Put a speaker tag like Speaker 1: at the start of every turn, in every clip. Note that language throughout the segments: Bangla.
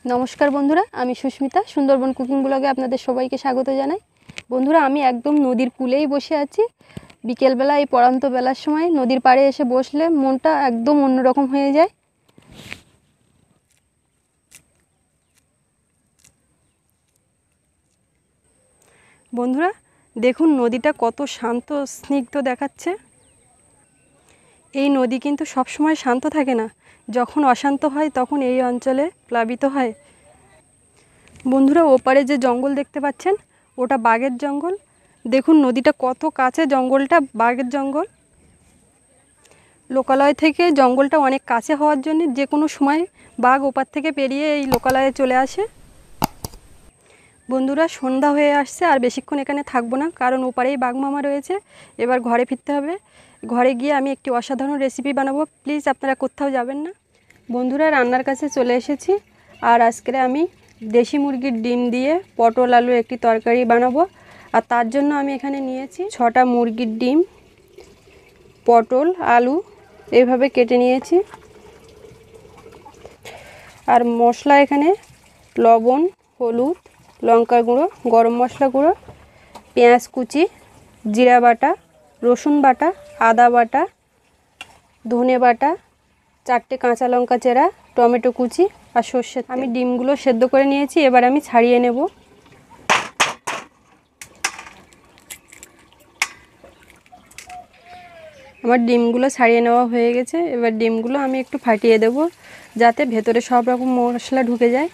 Speaker 1: নমস্কার বন্ধুরা, আমি সুস্মিতা। সুন্দরবন কুকিং ব্লগে আপনাদের সবাইকে স্বাগত জানাই। বন্ধুরা, আমি একদম নদীর কূলেই বসে আছি। বিকেলবেলা এই পড়ন্ত বেলার সময় নদীর পাড়ে এসে বসলে মনটা একদম অন্যরকম হয়ে যায়। বন্ধুরা দেখুন, নদীটা কত শান্ত স্নিগ্ধ দেখাচ্ছে। এই নদী কিন্তু সবসময় শান্ত থাকে না, যখন অশান্ত হয় তখন এই অঞ্চলে প্লাবিত হয়। বন্ধুরা, ওপারে যে জঙ্গল দেখতে পাচ্ছেন ওটা বাঘের জঙ্গল। দেখুন নদীটা কত কাছে, জঙ্গলটা বাঘের জঙ্গল। লোকালয় থেকে জঙ্গলটা অনেক কাছে হওয়ার জন্য যে কোনো সময় বাঘ ওপার থেকে পেরিয়ে এই লোকালয়ে চলে আসে। বন্ধুরা, সন্ধ্যা হয়ে আসছে, আর বেশিক্ষণ এখানে থাকবো না, কারণ ওপারেই বাঘ মামা রয়েছে। এবার ঘরে ফিরতে হবে। ঘরে গিয়ে আমি একটি অসাধারণ রেসিপি বানাবো। প্লিজ আপনারা কোথাও যাবেন না। বন্ধুরা, রান্নার কাছে চলে এসেছি। আর আজকে আমি দেশি মুরগির ডিম দিয়ে পটল আলু একটি তরকারি বানাবো। আর তার জন্য আমি এখানে নিয়েছি 6টা মুরগির ডিম, পটল আলু এইভাবে কেটে নিয়েছি। আর মশলা এখানে লবণ, হলুদ, লঙ্কার গুঁড়ো, গরম মশলা গুঁড়ো, পেঁয়াজ কুচি, জিরা বাটা, রসুন বাটা, আদা বাটা, ধনে বাটা, 4টে কাঁচা লঙ্কা চেরা, টমেটো কুচি আর সর্ষের তেল। আমি ডিমগুলো সেদ্ধ করে নিয়েছি, এবার আমি ছাড়িয়ে নেব। আমার ডিমগুলো ছাড়িয়ে নেওয়া হয়ে গেছে। এবার ডিমগুলো আমি একটু ফাটিয়ে দেব, যাতে ভেতরে সব রকম মশলা ঢুকে যায়।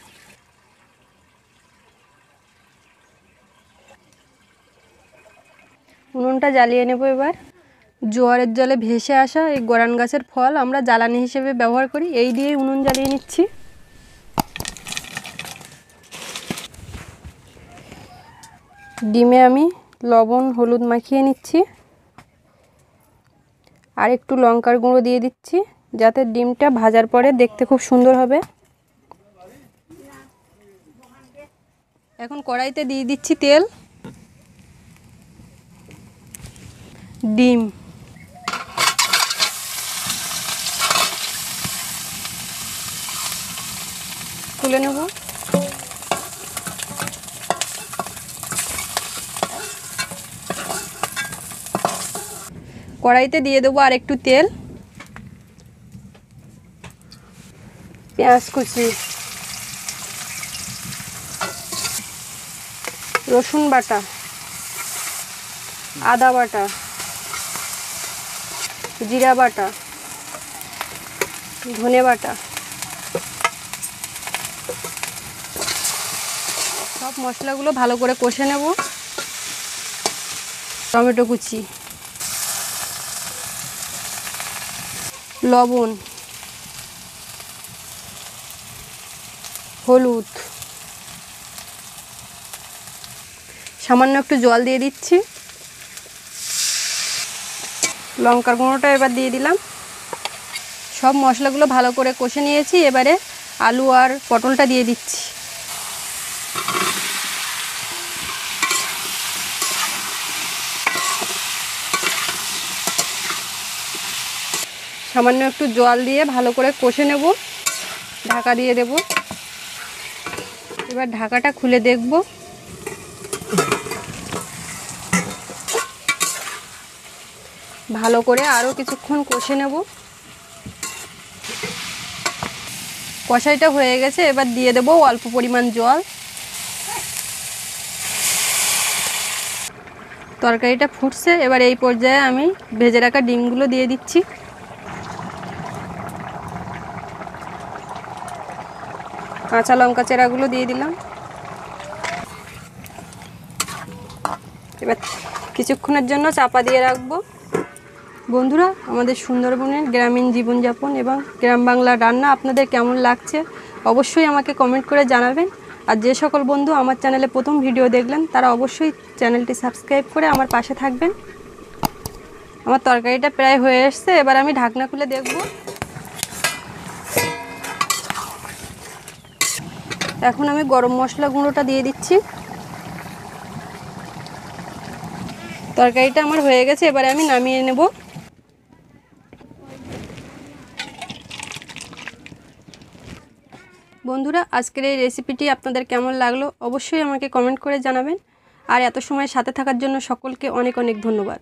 Speaker 1: উনুনটা জ্বালিয়ে নেব। এবার জোয়ারের জলে ভেসে আসা এই গরান গাছের ফল আমরা জ্বালানি হিসেবে ব্যবহার করি, এই দিয়েই উনুন জ্বালিয়ে নিচ্ছি। ডিমে আমি লবণ হলুদ মাখিয়ে নিচ্ছি, আর একটু লঙ্কার গুঁড়ো দিয়ে দিচ্ছি, যাতে ডিমটা ভাজার পরে দেখতে খুব সুন্দর হবে। এখন কড়াইতে দিয়ে দিচ্ছি তেল, ডিম, তুলে নেব। কড়াইতে দিয়ে দেবো আর একটু তেল, পেঁয়াজ কুচি, রসুন বাটা, আদা বাটা, জিরা বাটা, ধনে বাটা, সব মশলাগুলো ভালো করে কষে নেব। টমেটো কুচি, লবণ, হলুদ, সামান্য একটু জল দিয়ে দিচ্ছি। লঙ্কার গুঁড়োটা এবার দিয়ে দিলাম। সব মশলাগুলো ভালো করে কষে নিয়েছি, এবারে আলু আর পটলটা দিয়ে দিচ্ছি। সামান্য একটু জল দিয়ে ভালো করে কষে নেব, ঢাকা দিয়ে দেব। এবার ঢাকাটা খুলে দেখব। ভালো করে আরও কিছুক্ষণ কষে নেব। কষাইটা হয়ে গেছে, এবার দিয়ে দেব অল্প পরিমাণ জল। তরকারিটা ফুটছে, এবার এই পর্যায়ে আমি ভেজে রাখা ডিমগুলো দিয়ে দিচ্ছি। কাঁচা লঙ্কা চেরাগুলো দিয়ে দিলাম। এবার কিছুক্ষণের জন্য চাপা দিয়ে রাখবো। বন্ধুরা, আমাদের সুন্দরবনের গ্রামীণ জীবনযাপন এবং গ্রাম বাংলার রান্না আপনাদের কেমন লাগছে অবশ্যই আমাকে কমেন্ট করে জানাবেন। আর যে সকল বন্ধু আমার চ্যানেলে প্রথম ভিডিও দেখলেন তারা অবশ্যই চ্যানেলটি সাবস্ক্রাইব করে আমার পাশে থাকবেন। আমার তরকারিটা প্রায় হয়ে এসছে, এবার আমি ঢাকনা খুলে দেখব। এখন আমি গরম মশলা গুঁড়োটা দিয়ে দিচ্ছি। তরকারিটা আমার হয়ে গেছে, এবারে আমি নামিয়ে নেব। বন্ধুরা, আজকের এই রেসিপিটি আপনাদের কেমন লাগলো অবশ্যই আমাকে কমেন্ট করে জানাবেন। আর এত সময় সাথে থাকার জন্য সকলকে অনেক অনেক ধন্যবাদ।